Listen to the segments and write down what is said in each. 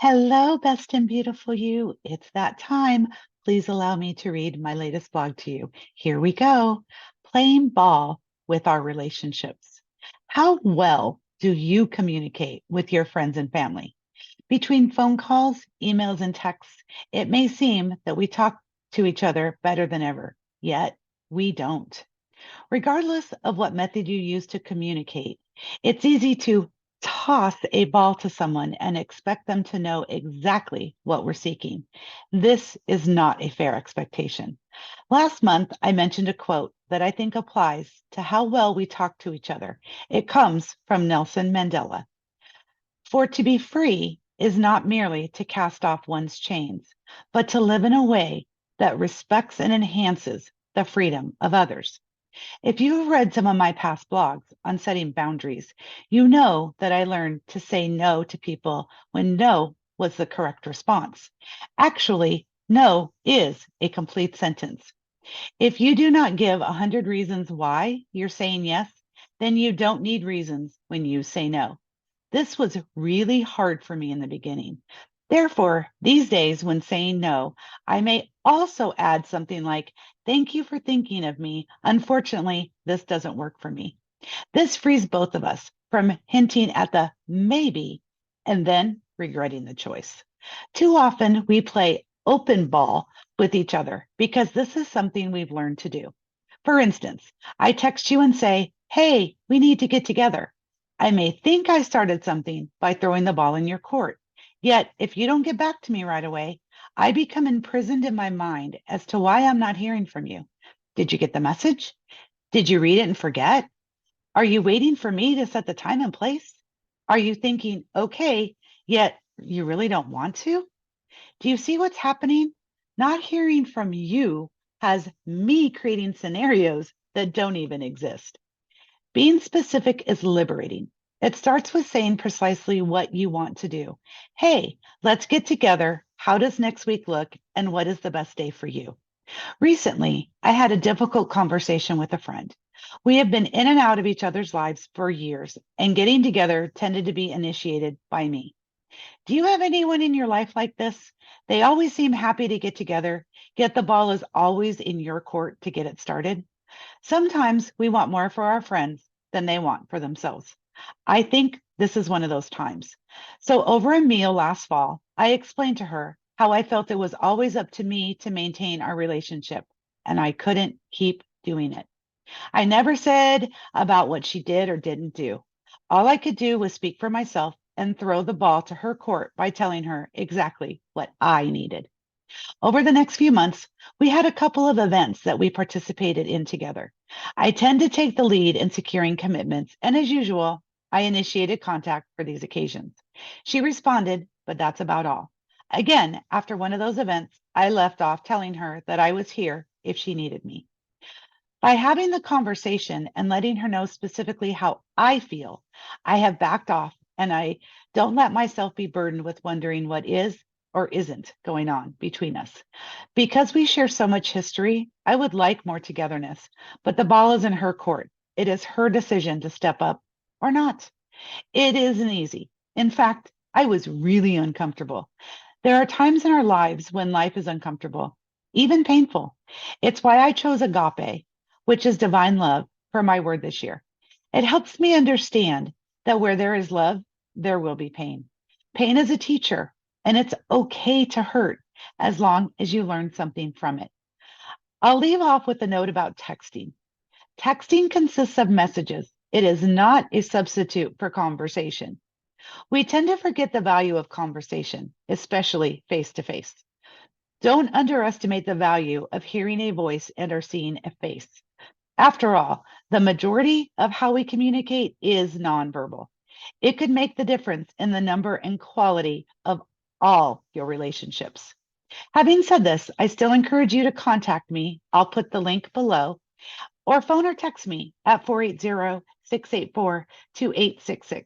Hello, best and beautiful you. It's that time. Please allow me to read my latest blog to you. Here we go. Playing ball with our relationships. How well do you communicate with your friends and family? Between phone calls, emails, and texts, it may seem that we talk to each other better than ever, yet we don't. Regardless of what method you use to communicate, it's easy to toss a ball to someone and expect them to know exactly what we're seeking. This is not a fair expectation. Last month, I mentioned a quote that I think applies to how well we talk to each other. It comes from Nelson Mandela. For to be free is not merely to cast off one's chains, but to live in a way that respects and enhances the freedom of others. If you have read some of my past blogs on setting boundaries, you know that I learned to say no to people when no was the correct response. Actually, no is a complete sentence. If you do not give 100 reasons why you're saying yes, then you don't need reasons when you say no. This was really hard for me in the beginning. Therefore, these days when saying no, I may also add something like, "Thank you for thinking of me. Unfortunately, this doesn't work for me." This frees both of us from hinting at the maybe and then regretting the choice. Too often, we play open ball with each other because this is something we've learned to do. For instance, I text you and say, "Hey, we need to get together." I may think I started something by throwing the ball in your court. Yet, if you don't get back to me right away, I become imprisoned in my mind as to why I'm not hearing from you. Did you get the message? Did you read it and forget? Are you waiting for me to set the time and place? Are you thinking, okay, yet you really don't want to? Do you see what's happening? Not hearing from you has me creating scenarios that don't even exist. Being specific is liberating. It starts with saying precisely what you want to do. Hey, let's get together. How does next week look? And what is the best day for you? Recently, I had a difficult conversation with a friend. We have been in and out of each other's lives for years, and getting together tended to be initiated by me. Do you have anyone in your life like this? They always seem happy to get together, yet the ball is always in your court to get it started. Sometimes we want more for our friends than they want for themselves. I think this is one of those times. So, over a meal last fall, I explained to her how I felt it was always up to me to maintain our relationship, and I couldn't keep doing it. I never said about what she did or didn't do. All I could do was speak for myself and throw the ball to her court by telling her exactly what I needed. Over the next few months, we had a couple of events that we participated in together. I tend to take the lead in securing commitments, and as usual, I initiated contact for these occasions. She responded, but that's about all. Again, after one of those events, I left off telling her that I was here if she needed me. By having the conversation and letting her know specifically how I feel, I have backed off and I don't let myself be burdened with wondering what is or isn't going on between us. Because we share so much history, I would like more togetherness, but the ball is in her court. It is her decision to step up or not. It isn't easy. In fact, I was really uncomfortable. There are times in our lives when life is uncomfortable, even painful. It's why I chose agape, which is divine love, for my word this year. It helps me understand that where there is love, there will be pain. Pain is a teacher, and it's okay to hurt as long as you learn something from it. I'll leave off with a note about texting. Texting consists of messages. It is not a substitute for conversation. We tend to forget the value of conversation, especially face to face. Don't underestimate the value of hearing a voice and or seeing a face. After all, the majority of how we communicate is nonverbal. It could make the difference in the number and quality of all your relationships. Having said this, I still encourage you to contact me. I'll put the link below, or phone or text me at 480-684-2866.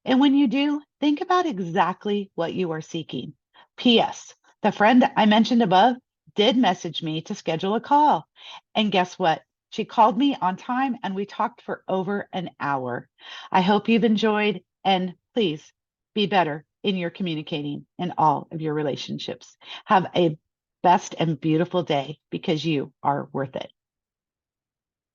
And when you do, think about exactly what you are seeking. P.S. The friend I mentioned above did message me to schedule a call. And guess what? She called me on time and we talked for over an hour. I hope you've enjoyed, and please be better in your communicating in all of your relationships. Have a best and beautiful day because you are worth it.